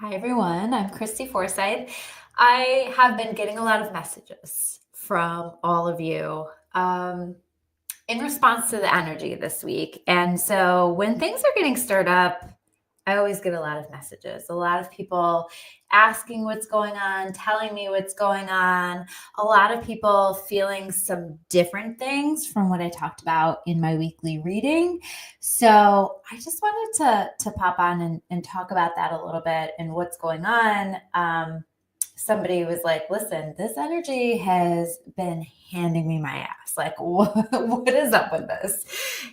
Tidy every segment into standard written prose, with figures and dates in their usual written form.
Hi, everyone. I'm Christy Forsyth. I have been getting a lot of messages from all of you in response to the energy this week. And so when things are getting stirred up, I always get a lot of messages, a lot of people asking what's going on, telling me what's going on, a lot of people feeling some different things from what I talked about in my weekly reading. So I just wanted to pop on and talk about that a little bit and what's going on. Somebody was like, listen, this energy has been handing me my ass. Like, what is up with this?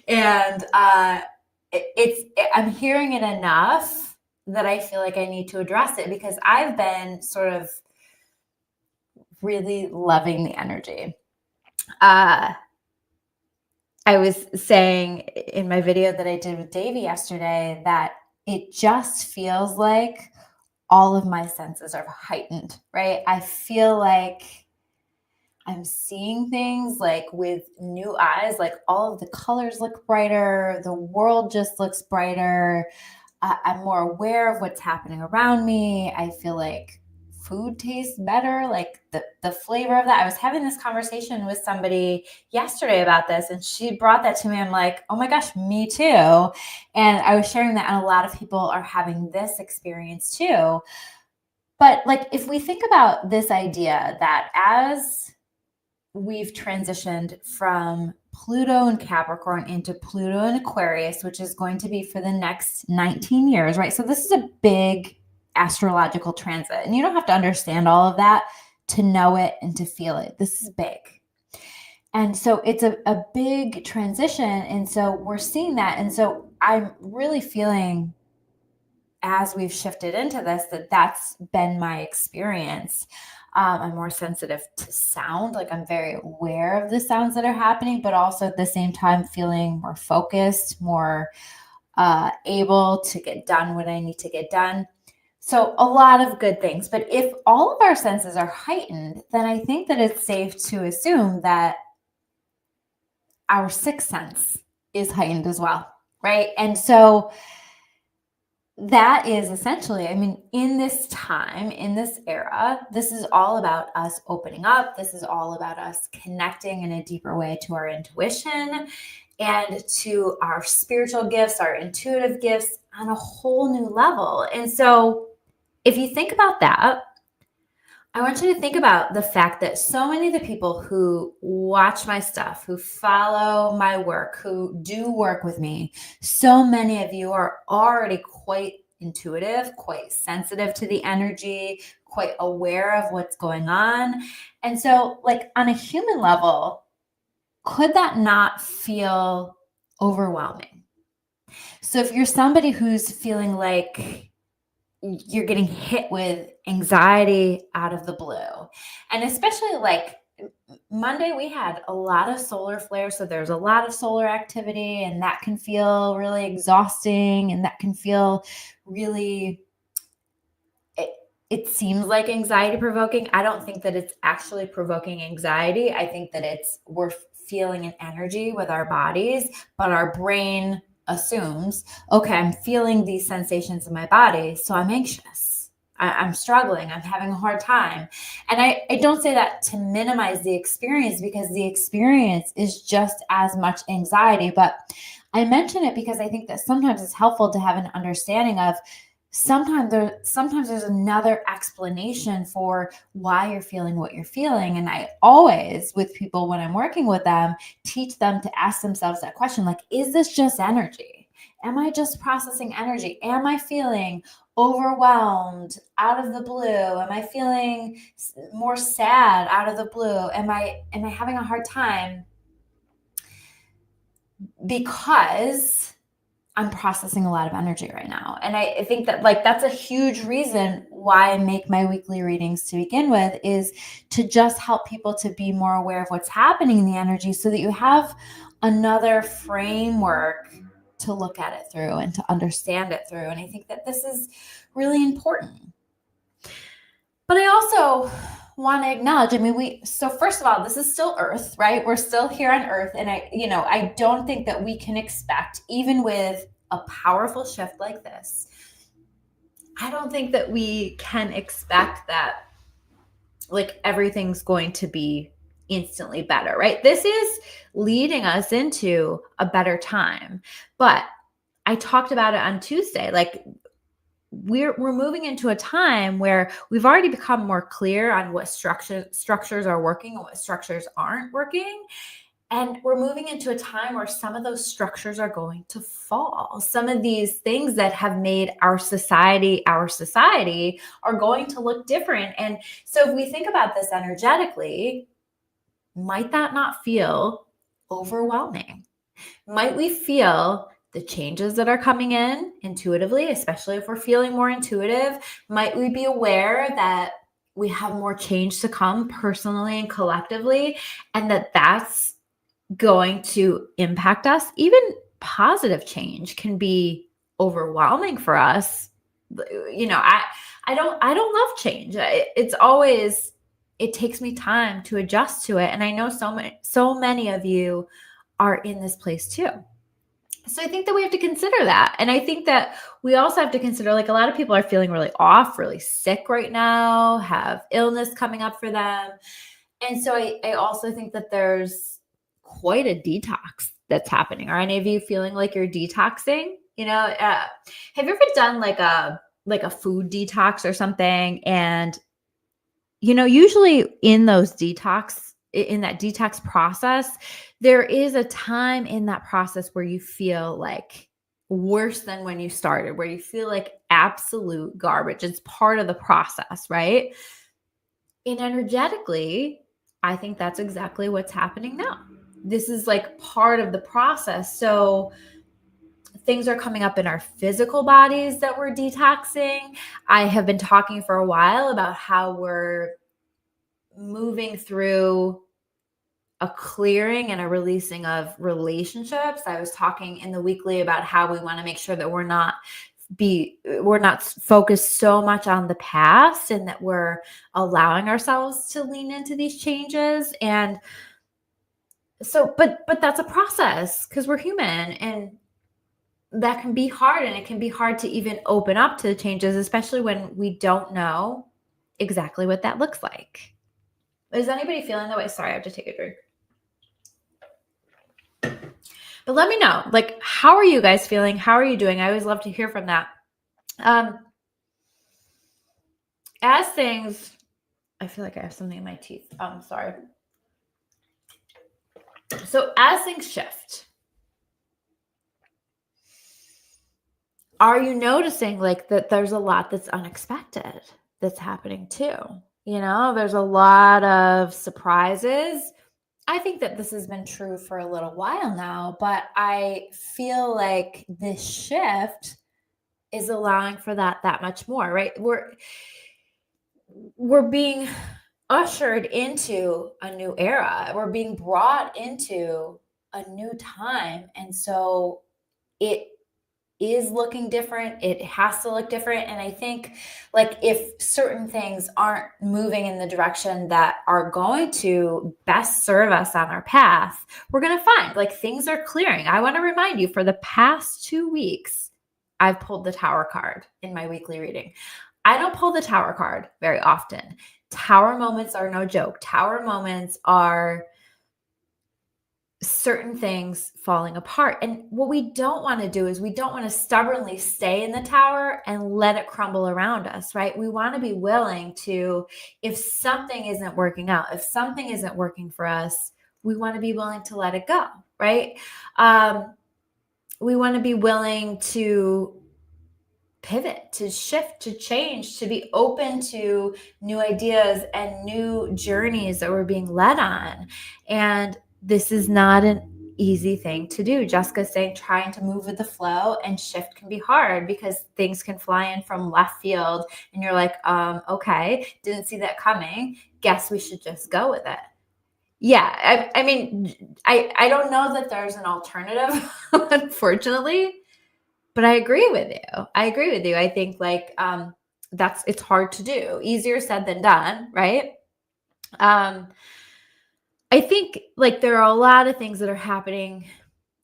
And I'm hearing it enough that I feel like I need to address it because I've been sort of really loving the energy. I was saying in my video that I did with Davey yesterday that it just feels like all of my senses are heightened, right? I feel like I'm seeing things like with new eyes, like all of the colors look brighter, the world just looks brighter. I'm more aware of what's happening around me. I feel like food tastes better, like the flavor of that. I was having this conversation with somebody yesterday about this, and she brought that to me. I'm like, oh my gosh, me too. And I was sharing that, and a lot of people are having this experience too. But like, if we think about this idea that as we've transitioned from Pluto and Capricorn into Pluto and Aquarius, which is going to be for the next 19 years, right? So this is a big astrological transit, and you don't have to understand all of that to know it and to feel it. This is big. And so it's a big transition. And so we're seeing that. And so I'm really feeling as we've shifted into this, that's been my experience. I'm more sensitive to sound, like I'm very aware of the sounds that are happening, but also at the same time feeling more focused, more able to get done what I need to get done. So a lot of good things. But if all of our senses are heightened, then I think that it's safe to assume that our sixth sense is heightened as well, right? And so that is essentially, I mean, in this time, in this era, this is all about us opening up. This is all about us connecting in a deeper way to our intuition and to our spiritual gifts, our intuitive gifts on a whole new level. And so if you think about that, I want you to think about the fact that so many of the people who watch my stuff, who follow my work, who do work with me, so many of you are already quite intuitive, quite sensitive to the energy, quite aware of what's going on. And so, like, on a human level, could that not feel overwhelming? So if you're somebody who's feeling like you're getting hit with anxiety out of the blue. And especially like Monday, we had a lot of solar flares. So there's a lot of solar activity, and that can feel really exhausting. And that can feel really, it seems like anxiety provoking. I don't think that it's actually provoking anxiety. I think that we're feeling an energy with our bodies, but our brain assumes, okay, I'm feeling these sensations in my body, so I'm anxious. I'm struggling. I'm having a hard time. And I don't say that to minimize the experience, because the experience is just as much anxiety. But I mention it because I think that sometimes it's helpful to have an understanding of sometimes there's another explanation for why you're feeling what you're feeling. And I always, with people when I'm working with them, teach them to ask themselves that question, like, is this just energy? Am I just processing energy? Am I feeling overwhelmed out of the blue? Am I feeling more sad out of the blue? Am I having a hard time because I'm processing a lot of energy right now? And I think that, like, that's a huge reason why I make my weekly readings to begin with, is to just help people to be more aware of what's happening in the energy, so that you have another framework to look at it through and to understand it through. And I think that this is really important. But I also want to acknowledge, I mean, so first of all, this is still Earth, right? We're still here on Earth. And I don't think that we can expect, even with a powerful shift like this, I don't think that we can expect that like everything's going to be instantly better, right? This is leading us into a better time. But I talked about it on Tuesday. Like we're moving into a time where we've already become more clear on what structures are working and what structures aren't working. And we're moving into a time where some of those structures are going to fall. Some of these things that have made our society are going to look different. And so if we think about this energetically, might that not feel overwhelming? Might we feel the changes that are coming in intuitively, especially if we're feeling more intuitive? Might we be aware that we have more change to come personally and collectively, and that that's going to impact us? Even positive change can be overwhelming for us. You know, I don't love change. It's always, it takes me time to adjust to it, and I know so many of you are in this place too. So I think that we have to consider that. And I think that we also have to consider, like, a lot of people are feeling really off, really sick right now, have illness coming up for them. And so I also think that there's quite a detox that's happening. Are any of you feeling like you're detoxing? You know, have you ever done like a food detox or something? And you know, usually in that detox process, there is a time in that process where you feel like worse than when you started, where you feel like absolute garbage. It's part of the process, right? And energetically, I think that's exactly what's happening now. This is like part of the process. So things are coming up in our physical bodies that we're detoxing. I have been talking for a while about how we're moving through a clearing and a releasing of relationships. I was talking in the weekly about how we want to make sure that we're not focused so much on the past, and that we're allowing ourselves to lean into these changes. And so, but that's a process, because we're human, and that can be hard, and it can be hard to even open up to the changes, especially when we don't know exactly what that looks like. Is anybody feeling that way? Sorry, I have to take a drink. But let me know, like, how are you guys feeling? How are you doing? I always love to hear from that. As things, I feel like I have something in my teeth. Sorry. So as things shift, are you noticing like that there's a lot that's unexpected that's happening too? You know, there's a lot of surprises. I think that this has been true for a little while now, but I feel like this shift is allowing for that much more, right? We're being ushered into a new era. We're being brought into a new time. And so it is looking different. It has to look different. And I think, like, if certain things aren't moving in the direction that are going to best serve us on our path, we're going to find like things are clearing. I want to remind you, for the past 2 weeks, I've pulled the Tower card in my weekly reading. I don't pull the Tower card very often. Tower moments are no joke. Tower moments are certain things falling apart. And what we don't want to do is we don't want to stubbornly stay in the tower and let it crumble around us, right? We want to be willing to, if something isn't working out, if something isn't working for us, we want to be willing to let it go, right? We want to be willing to pivot, to shift, to change, to be open to new ideas and new journeys that we're being led on. And this is not an easy thing to do. Jessica's saying trying to move with the flow and shift can be hard because things can fly in from left field and you're like, okay, didn't see that coming. Guess we should just go with it. Yeah, I mean, I don't know that there's an alternative, unfortunately. But I agree with you. I think like it's hard to do. Easier said than done, right? I think like there are a lot of things that are happening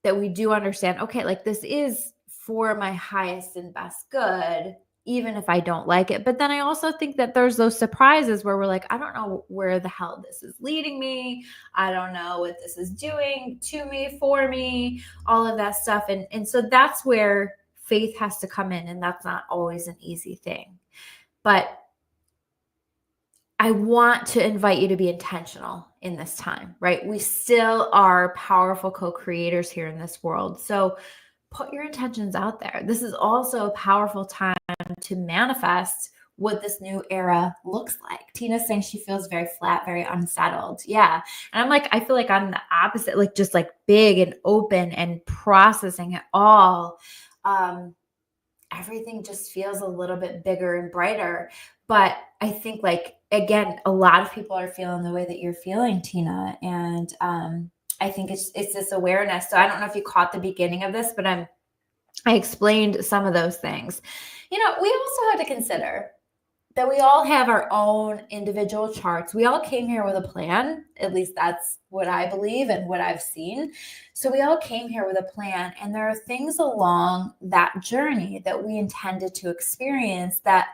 that we do understand. Okay, like this is for my highest and best good. even if I don't like it. But then I also think that there's those surprises where we're like, I don't know where the hell this is leading me. I don't know what this is doing to me, for me, all of that stuff. And so that's where faith has to come in. And that's not always an easy thing. But I want to invite you to be intentional in this time, right? We still are powerful co-creators here in this world. So put your intentions out there. This is also a powerful time to manifest what this new era looks like. Tina's saying she feels very flat, very unsettled. Yeah. And I'm like, I feel like I'm the opposite, like just like big and open and processing it all. Everything just feels a little bit bigger and brighter. But I think, like, again, a lot of people are feeling the way that you're feeling, Tina. And I think it's this awareness. So I don't know if you caught the beginning of this, but I explained some of those things. We also have to consider that we all have our own individual charts. We all came here with a plan. At least that's what I believe and what I've seen. So we all came here with a plan, and there are things along that journey that we intended to experience that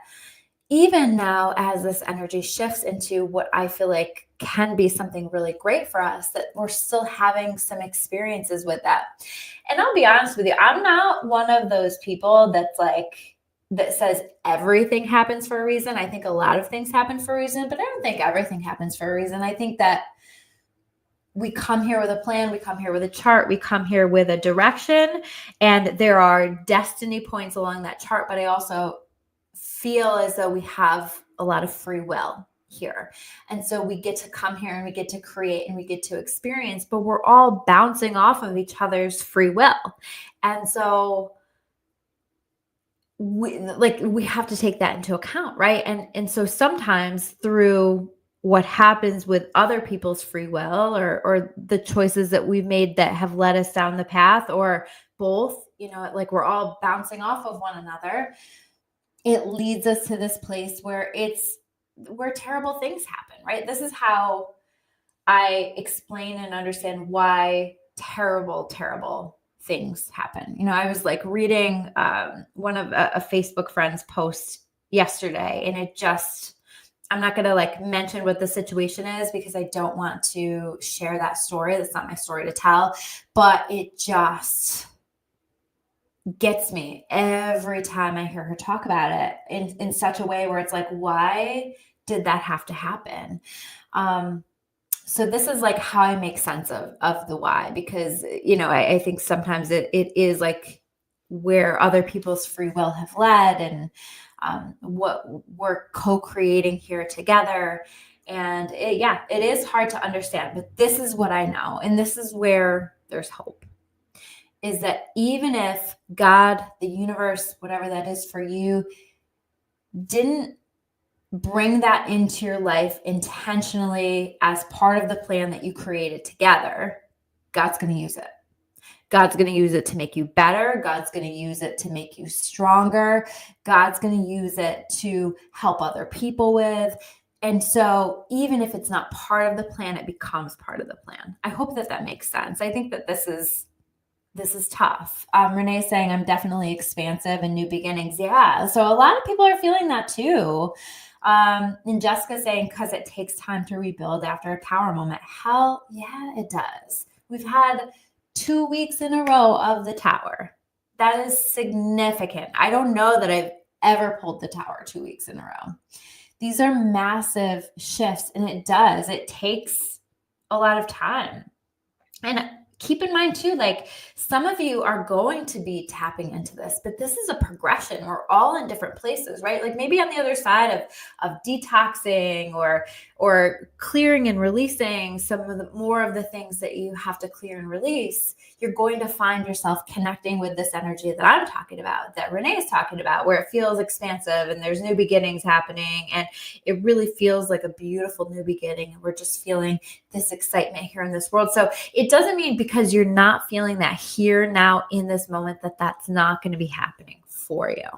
even now, as this energy shifts into what I feel like can be something really great for us, that we're still having some experiences with that. And I'll be honest with you, I'm not one of those people that says everything happens for a reason. I think a lot of things happen for a reason, but I don't think everything happens for a reason. I think that we come here with a plan, we come here with a chart, we come here with a direction, and there are destiny points along that chart, but I also feel as though we have a lot of free will here. And so we get to come here and we get to create and we get to experience, but we're all bouncing off of each other's free will. And so we have to take that into account, right? And so sometimes through what happens with other people's free will or the choices that we've made that have led us down the path, or both, like we're all bouncing off of one another, it leads us to this place where terrible things happen, right? This is how I explain and understand why terrible things happen. I was like reading one of a Facebook friend's post yesterday, and I'm not going to like mention what the situation is because I don't want to share that story. That's not my story to tell, but it just gets me every time I hear her talk about it in such a way where it's like, why did that have to happen? So this is like how I make sense of the why, because, I think sometimes it is like where other people's free will have led, and what we're co-creating here together. And it is hard to understand, but this is what I know. And this is where there's hope, is that even if God, the universe, whatever that is for you, didn't bring that into your life intentionally as part of the plan that you created together, God's going to use it. God's going to use it to make you better. God's going to use it to make you stronger. God's going to use it to help other people with. And so even if it's not part of the plan, it becomes part of the plan. I hope that makes sense. I think that this is tough. Renee's saying, I'm definitely expansive and new beginnings. Yeah. So a lot of people are feeling that too. And Jessica's saying, because it takes time to rebuild after a tower moment. Hell yeah, it does. We've had 2 weeks in a row of the tower. That is significant. I don't know that I've ever pulled the tower 2 weeks in a row. These are massive shifts, and it takes a lot of time. And keep in mind too, like some of you are going to be tapping into this, but this is a progression. We're all in different places, right? Like maybe on the other side of detoxing or clearing and releasing some of the more of the things that you have to clear and release, you're going to find yourself connecting with this energy that I'm talking about, that Renee is talking about, where it feels expansive and there's new beginnings happening, and it really feels like a beautiful new beginning, and we're just feeling this excitement here in this world. So it doesn't mean because you're not feeling that here now in this moment that's not going to be happening for you.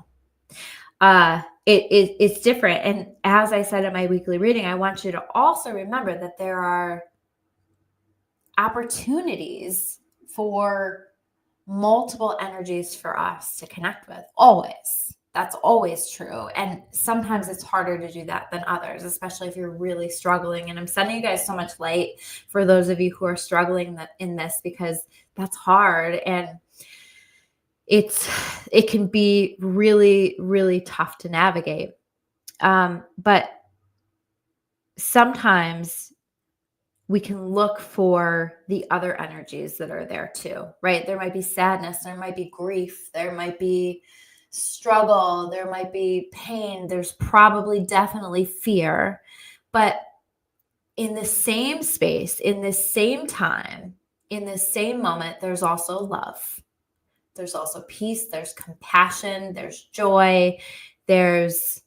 It's different. And as I said in my weekly reading, I want you to also remember that there are opportunities for multiple energies for us to connect with, always. That's always true. And sometimes it's harder to do that than others, especially if you're really struggling. And I'm sending you guys so much light for those of you who are struggling in this, because that's hard. And it can be really, really tough to navigate. But sometimes we can look for the other energies that are there too, right? There might be sadness, there might be grief, there might be struggle, there might be pain, there's probably definitely fear. But in the same space, in this same time, in this same moment, there's also love. There's also peace, there's compassion, there's joy, there's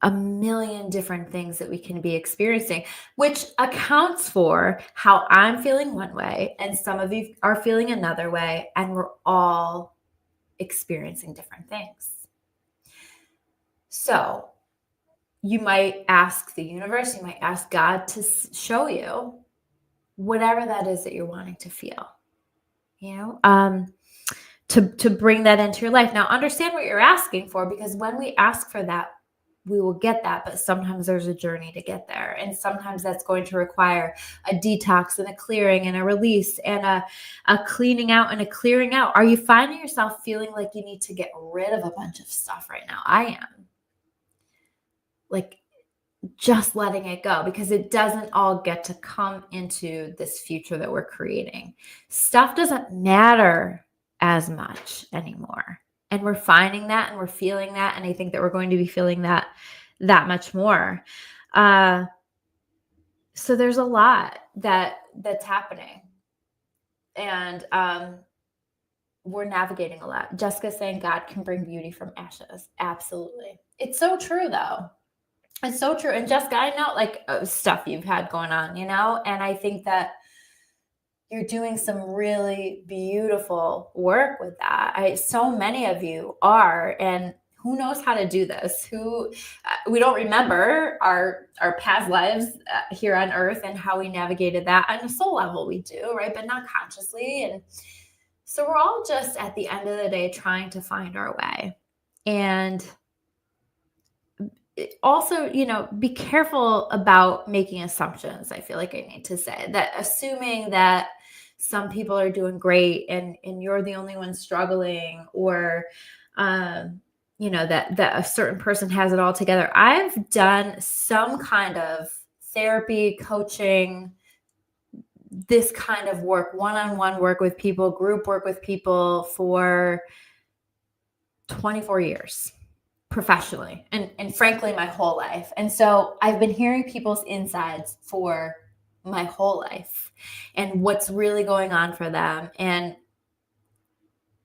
a million different things that we can be experiencing, which accounts for how I'm feeling one way and some of you are feeling another way, and we're all experiencing different things. So you might ask the universe, you might ask God to show you whatever that is that you're wanting to feel, to bring that into your life. Now, understand what you're asking for, because when we ask for that, we will get that, but sometimes there's a journey to get there. And sometimes that's going to require a detox and a clearing and a release and a cleaning out and a clearing out. Are you finding yourself feeling like you need to get rid of a bunch of stuff right now? I am. Like, just letting it go, because it doesn't all get to come into this future that we're creating. Stuff doesn't matter as much anymore. And we're finding that and we're feeling that. And I think that we're going to be feeling that much more. So there's a lot that's happening. And we're navigating a lot. Jessica's saying God can bring beauty from ashes. Absolutely. It's so true, though. It's so true. And Jessica, I know like stuff you've had going on, and I think that you're doing some really beautiful work with that. So many of you are, and who knows how to do this? We don't remember our past lives here on earth and how we navigated that. On a soul level, we do, right? But not consciously. And so we're all just at the end of the day trying to find our way. And also, be careful about making assumptions. I feel like I need to say that, assuming that some people are doing great and you're the only one struggling, or that a certain person has it all together. I've done some kind of therapy, coaching, this kind of work, one-on-one work with people, group work with people for 24 years. Professionally and frankly my whole life. And so I've been hearing people's insides for my whole life and what's really going on for them. And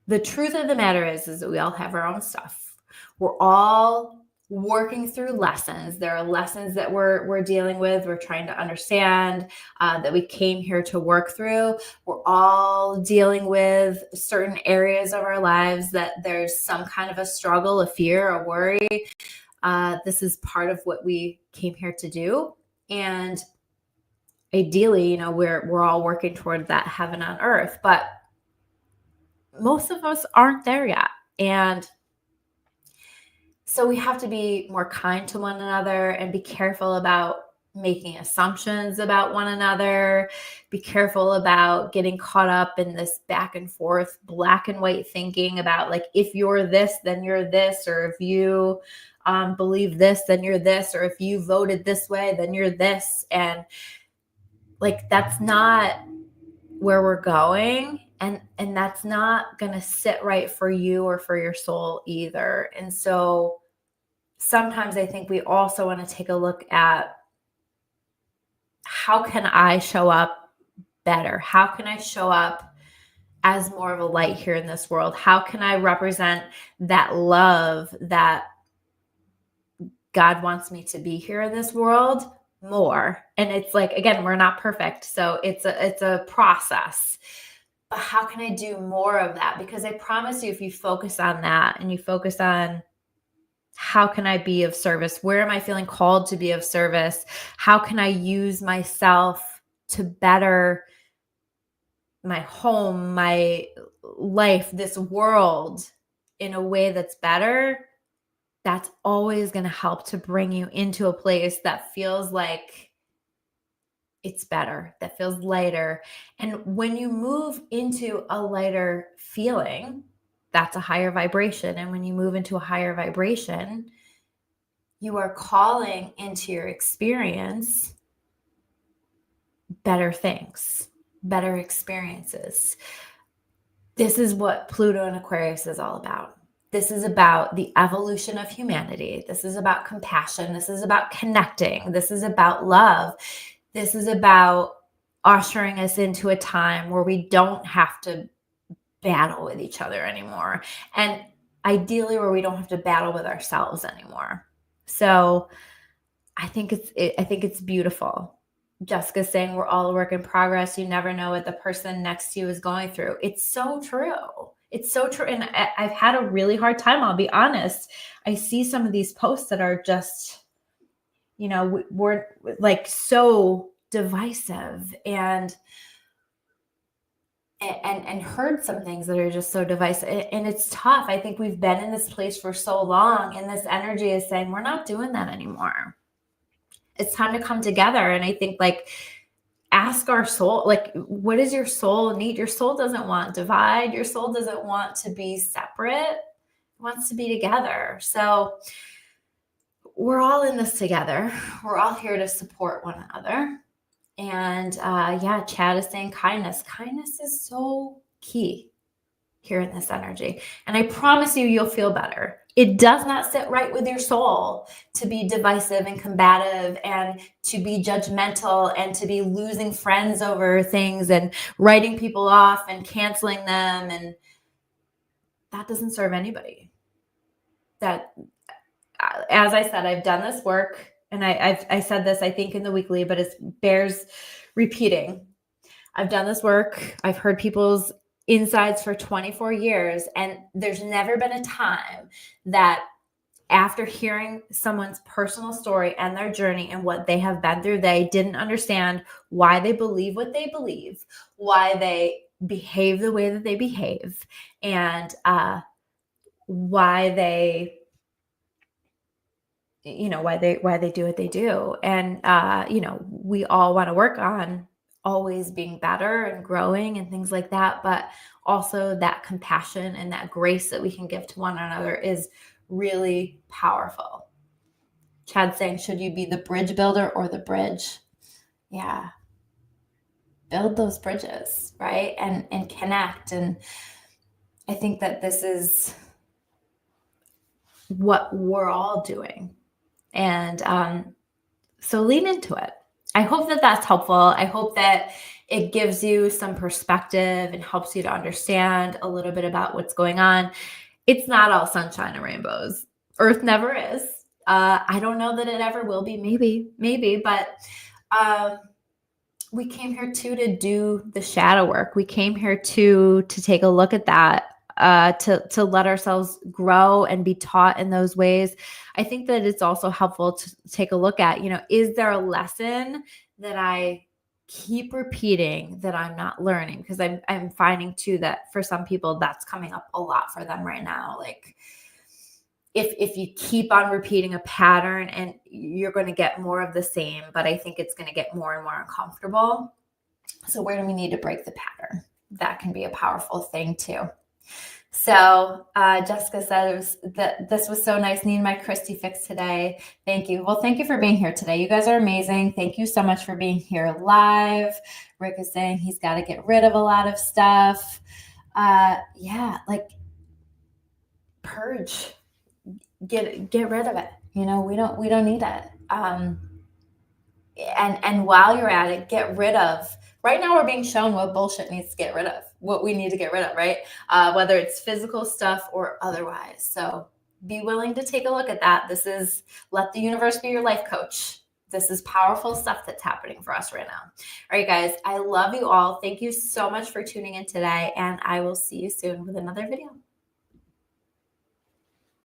the truth of the matter is that we all have our own stuff. We're all working through lessons. There are lessons that we're dealing with, we're trying to understand, that we came here to work through. We're all dealing with certain areas of our lives that there's some kind of a struggle, a fear, a worry. This is part of what we came here to do. And ideally, we're all working toward that heaven on earth, but most of us aren't there yet. And so we have to be more kind to one another and be careful about making assumptions about one another. Be careful about getting caught up in this back and forth, black and white thinking about like, if you're this, then you're this, or if you believe this, then you're this, or if you voted this way, then you're this. And like, that's not where we're going. And that's not going to sit right for you or for your soul either. And so sometimes I think we also want to take a look at, how can I show up better? How can I show up as more of a light here in this world? How can I represent that love that God wants me to be here in this world more? And it's like, again, we're not perfect. So it's a process. But how can I do more of that? Because I promise you, if you focus on that and you focus on, how can I be of service? Where am I feeling called to be of service? How can I use myself to better my home, my life, this world? in a way that's better, that's always going to help to bring you into a place that feels like it's better, that feels lighter. And when you move into a lighter feeling, that's a higher vibration. And when you move into a higher vibration, you are calling into your experience better things, better experiences. This is what Pluto and Aquarius is all about. This is about the evolution of humanity. This is about compassion. This is about connecting. This is about love. This is about ushering us into a time where we don't have to battle with each other anymore. And ideally where we don't have to battle with ourselves anymore. So I think it's beautiful. Jessica's saying we're all a work in progress. You never know what the person next to you is going through. It's so true. It's so true. And I've had a really hard time. I'll be honest. I see some of these posts that are just, we're like so divisive and heard some things that are just so divisive. And it's tough. I think we've been in this place for so long, and this energy is saying we're not doing that anymore. It's time to come together. And I think ask our soul, what does your soul need? Your soul doesn't want divide. Your soul doesn't want to be separate. It wants to be together. So we're all in this together. We're all here to support one another. And Chad is saying kindness. Kindness is so key here in this energy. And I promise you'll feel better. It does not sit right with your soul to be divisive and combative and to be judgmental and to be losing friends over things and writing people off and canceling them. And that doesn't serve anybody. That, as I said, I've done this work, and I said this, I think, in the weekly, but it bears repeating. I've done this work. I've heard people's insides for 24 years. And there's never been a time that after hearing someone's personal story and their journey and what they have been through, they didn't understand why they believe what they believe, why they behave the way that they behave, and why they why they do what they do. And we all want to work on always being better and growing and things like that, but also that compassion and that grace that we can give to one another is really powerful. Chad saying, should you be the bridge builder or the bridge? Yeah. Build those bridges, right? And connect. And I think that this is what we're all doing. And so lean into it. I hope that that's helpful. I hope that it gives you some perspective and helps you to understand a little bit about what's going on. It's not all sunshine and rainbows. Earth never is. I don't know that it ever will be. Maybe, but we came here to do the shadow work. We came here to take a look at that, to let ourselves grow and be taught in those ways. I think that it's also helpful to take a look at, is there a lesson that I keep repeating that I'm not learning? Because I'm finding too that for some people that's coming up a lot for them right now. Like if you keep on repeating a pattern, and you're going to get more of the same, but I think it's going to get more and more uncomfortable. So where do we need to break the pattern? That can be a powerful thing too. So Jessica said that this was so nice. Need my Christy fix today. Thank you. Well, thank you for being here today. You guys are amazing. Thank you so much for being here live. Rick is saying he's got to get rid of a lot of stuff. Purge. Get rid of it. We don't need it. And while you're at it, get rid of. Right now, we're being shown what bullshit needs to get rid of, what we need to get rid of, right? Whether it's physical stuff or otherwise. So be willing to take a look at that. Let the universe be your life coach. This is powerful stuff that's happening for us right now. All right, guys, I love you all. Thank you so much for tuning in today, and I will see you soon with another video.